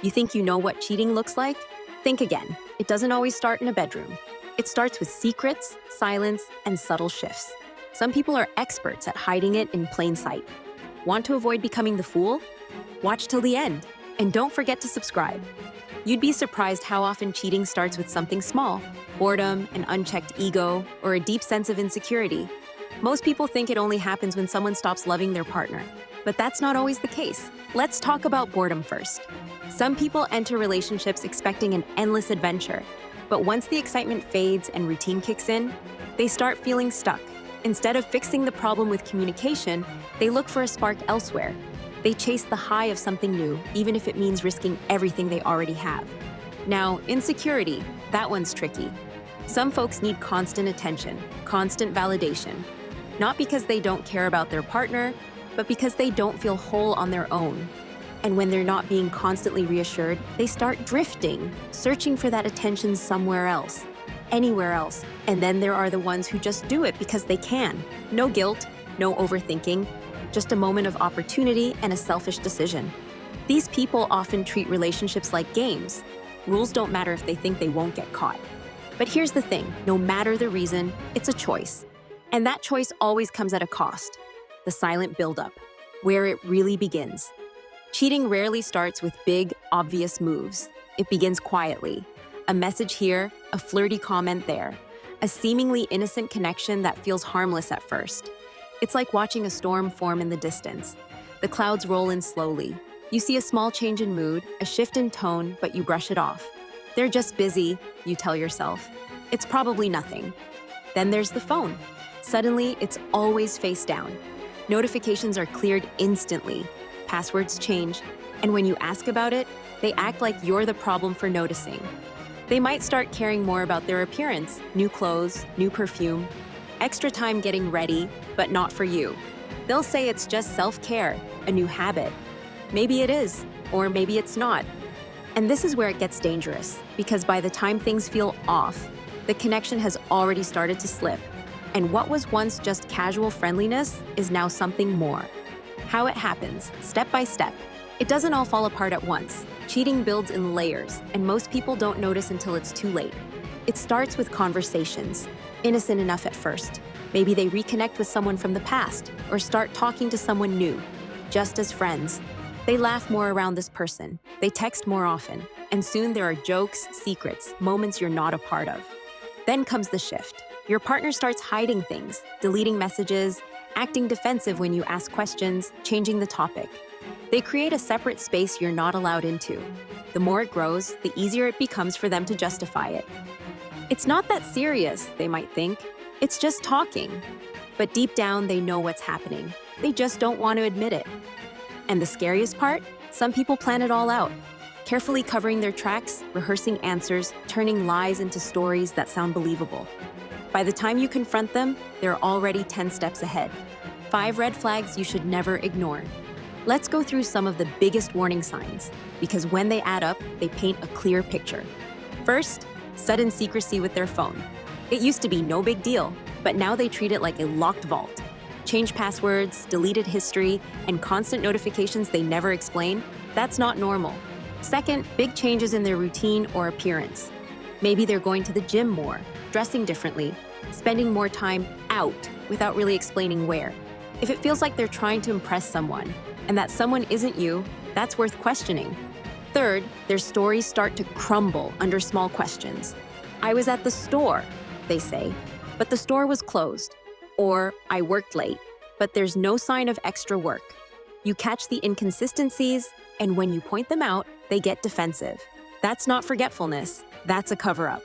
You think you know what cheating looks like? Think again. It doesn't always start in a bedroom. It starts with secrets, silence, and subtle shifts. Some people are experts at hiding it in plain sight. Want to avoid becoming the fool? Watch till the end, and don't forget to subscribe. You'd be surprised how often cheating starts with something small: boredom, an unchecked ego, or a deep sense of insecurity. Most people think it only happens when someone stops loving their partner, but that's not always the case. Let's talk about boredom first. Some people enter relationships expecting an endless adventure, but once the excitement fades and routine kicks in, they start feeling stuck. Instead of fixing the problem with communication, they look for a spark elsewhere. They chase the high of something new, even if it means risking everything they already have. Now, insecurity, that one's tricky. Some folks need constant attention, constant validation. Not because they don't care about their partner, but because they don't feel whole on their own. And when they're not being constantly reassured, they start drifting, searching for that attention somewhere else, anywhere else. And then there are the ones who just do it because they can. No guilt, no overthinking, just a moment of opportunity and a selfish decision. These people often treat relationships like games. Rules don't matter if they think they won't get caught. But here's the thing, no matter the reason, it's a choice. And that choice always comes at a cost: the silent buildup, where it really begins. Cheating rarely starts with big, obvious moves. It begins quietly. A message here, a flirty comment there, a seemingly innocent connection that feels harmless at first. It's like watching a storm form in the distance. The clouds roll in slowly. You see a small change in mood, a shift in tone, but you brush it off. They're just busy, you tell yourself. It's probably nothing. Then there's the phone. Suddenly, it's always face down. Notifications are cleared instantly. Passwords change, and when you ask about it, they act like you're the problem for noticing. They might start caring more about their appearance, new clothes, new perfume, extra time getting ready, but not for you. They'll say it's just self-care, a new habit. Maybe it is, or maybe it's not. And this is where it gets dangerous, because by the time things feel off, the connection has already started to slip. And what was once just casual friendliness is now something more. How it happens, step by step. It doesn't all fall apart at once. Cheating builds in layers, and most people don't notice until it's too late. It starts with conversations, innocent enough at first. Maybe they reconnect with someone from the past, or start talking to someone new, just as friends. They laugh more around this person, they text more often, and soon there are jokes, secrets, moments you're not a part of. Then comes the shift. Your partner starts hiding things, deleting messages, acting defensive when you ask questions, changing the topic. They create a separate space you're not allowed into. The more it grows, the easier it becomes for them to justify it. It's not that serious, they might think. It's just talking. But deep down, they know what's happening. They just don't want to admit it. And the scariest part? Some people plan it all out, carefully covering their tracks, rehearsing answers, turning lies into stories that sound believable. By the time you confront them, they're already 10 steps ahead. 5 red flags you should never ignore. Let's go through some of the biggest warning signs, because when they add up, they paint a clear picture. First, sudden secrecy with their phone. It used to be no big deal, but now they treat it like a locked vault. Change passwords, deleted history, and constant notifications they never explain. That's not normal. Second, big changes in their routine or appearance. Maybe they're going to the gym more, dressing differently, spending more time out without really explaining where. If it feels like they're trying to impress someone, and that someone isn't you, that's worth questioning. Third, their stories start to crumble under small questions. I was at the store, they say, but the store was closed. Or I worked late, but there's no sign of extra work. You catch the inconsistencies, and when you point them out, they get defensive. That's not forgetfulness, that's a cover-up.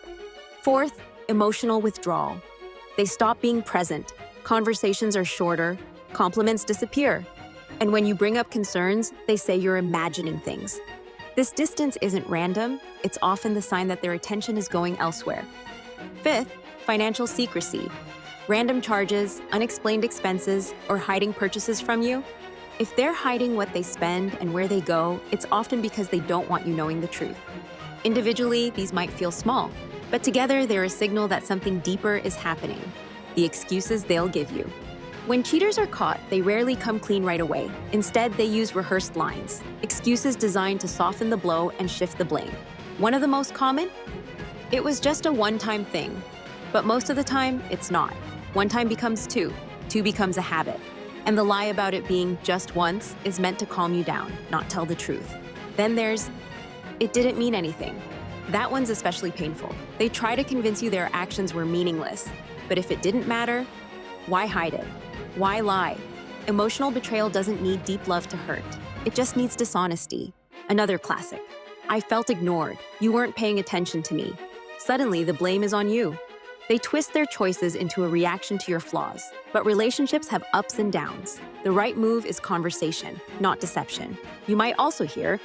Fourth, emotional withdrawal. They stop being present, conversations are shorter, compliments disappear. And when you bring up concerns, they say you're imagining things. This distance isn't random, it's often the sign that their attention is going elsewhere. Fifth, financial secrecy. Random charges, unexplained expenses, or hiding purchases from you. If they're hiding what they spend and where they go, it's often because they don't want you knowing the truth. Individually, these might feel small, but together they're a signal that something deeper is happening. The excuses they'll give you. When cheaters are caught, they rarely come clean right away. Instead, they use rehearsed lines, excuses designed to soften the blow and shift the blame. One of the most common? It was just a one-time thing. But most of the time, it's not. One time becomes two becomes a habit. And the lie about it being just once is meant to calm you down, not tell the truth. Then there's, it didn't mean anything. That one's especially painful. They try to convince you their actions were meaningless. But if it didn't matter, why hide it? Why lie? Emotional betrayal doesn't need deep love to hurt. It just needs dishonesty. Another classic. I felt ignored. You weren't paying attention to me. Suddenly, the blame is on you. They twist their choices into a reaction to your flaws. But relationships have ups and downs. The right move is conversation, not deception. You might also hear,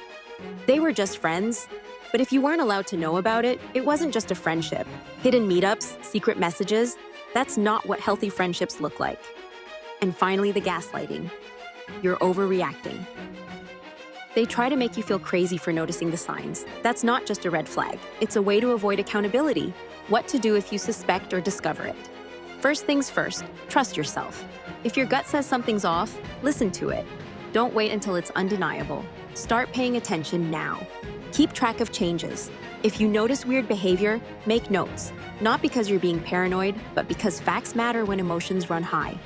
they were just friends. But if you weren't allowed to know about it, it wasn't just a friendship. Hidden meetups, secret messages, that's not what healthy friendships look like. And finally, the gaslighting. You're overreacting. They try to make you feel crazy for noticing the signs. That's not just a red flag. It's a way to avoid accountability. What to do if you suspect or discover it. First things first, trust yourself. If your gut says something's off, listen to it. Don't wait until it's undeniable. Start paying attention now. Keep track of changes. If you notice weird behavior, make notes. Not because you're being paranoid, but because facts matter when emotions run high.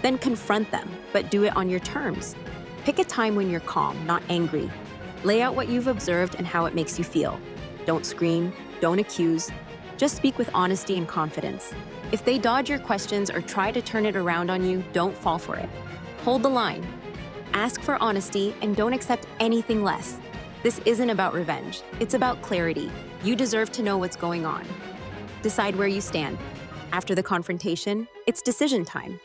Then confront them, but do it on your terms. Pick a time when you're calm, not angry. Lay out what you've observed and how it makes you feel. Don't scream, don't accuse. Just speak with honesty and confidence. If they dodge your questions or try to turn it around on you, don't fall for it. Hold the line. Ask for honesty and don't accept anything less. This isn't about revenge. It's about clarity. You deserve to know what's going on. Decide where you stand. After the confrontation, it's decision time.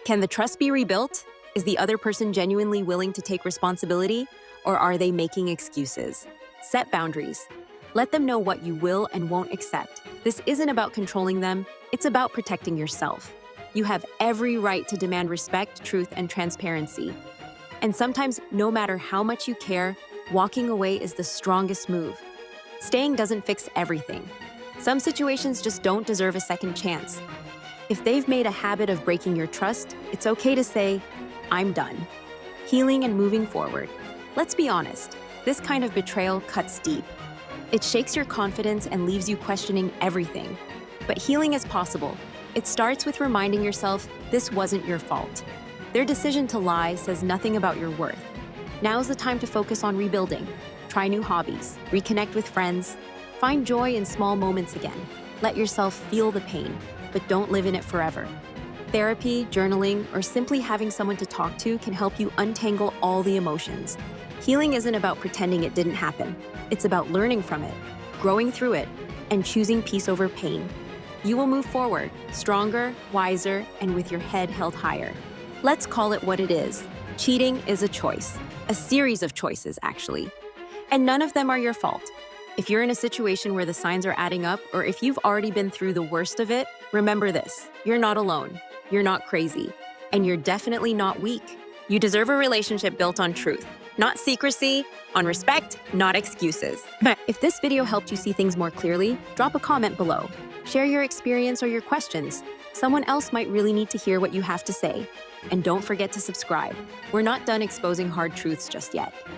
Can the trust be rebuilt? Is the other person genuinely willing to take responsibility, or are they making excuses? Set boundaries. Let them know what you will and won't accept. This isn't about controlling them, it's about protecting yourself. You have every right to demand respect, truth, and transparency. And sometimes, no matter how much you care, walking away is the strongest move. Staying doesn't fix everything. Some situations just don't deserve a second chance. If they've made a habit of breaking your trust, it's okay to say, I'm done. Healing and moving forward. Let's be honest, this kind of betrayal cuts deep. It shakes your confidence and leaves you questioning everything. But healing is possible. It starts with reminding yourself this wasn't your fault. Their decision to lie says nothing about your worth. Now's the time to focus on rebuilding. Try new hobbies, reconnect with friends, find joy in small moments again. Let yourself feel the pain, but don't live in it forever. Therapy, journaling, or simply having someone to talk to can help you untangle all the emotions. Healing isn't about pretending it didn't happen. It's about learning from it, growing through it, and choosing peace over pain. You will move forward, stronger, wiser, and with your head held higher. Let's call it what it is. Cheating is a choice. A series of choices, actually. And none of them are your fault. If you're in a situation where the signs are adding up, or if you've already been through the worst of it, remember this. You're not alone. You're not crazy. And you're definitely not weak. You deserve a relationship built on truth, not secrecy, on respect, not excuses. If this video helped you see things more clearly, drop a comment below. Share your experience or your questions. Someone else might really need to hear what you have to say. And don't forget to subscribe. We're not done exposing hard truths just yet.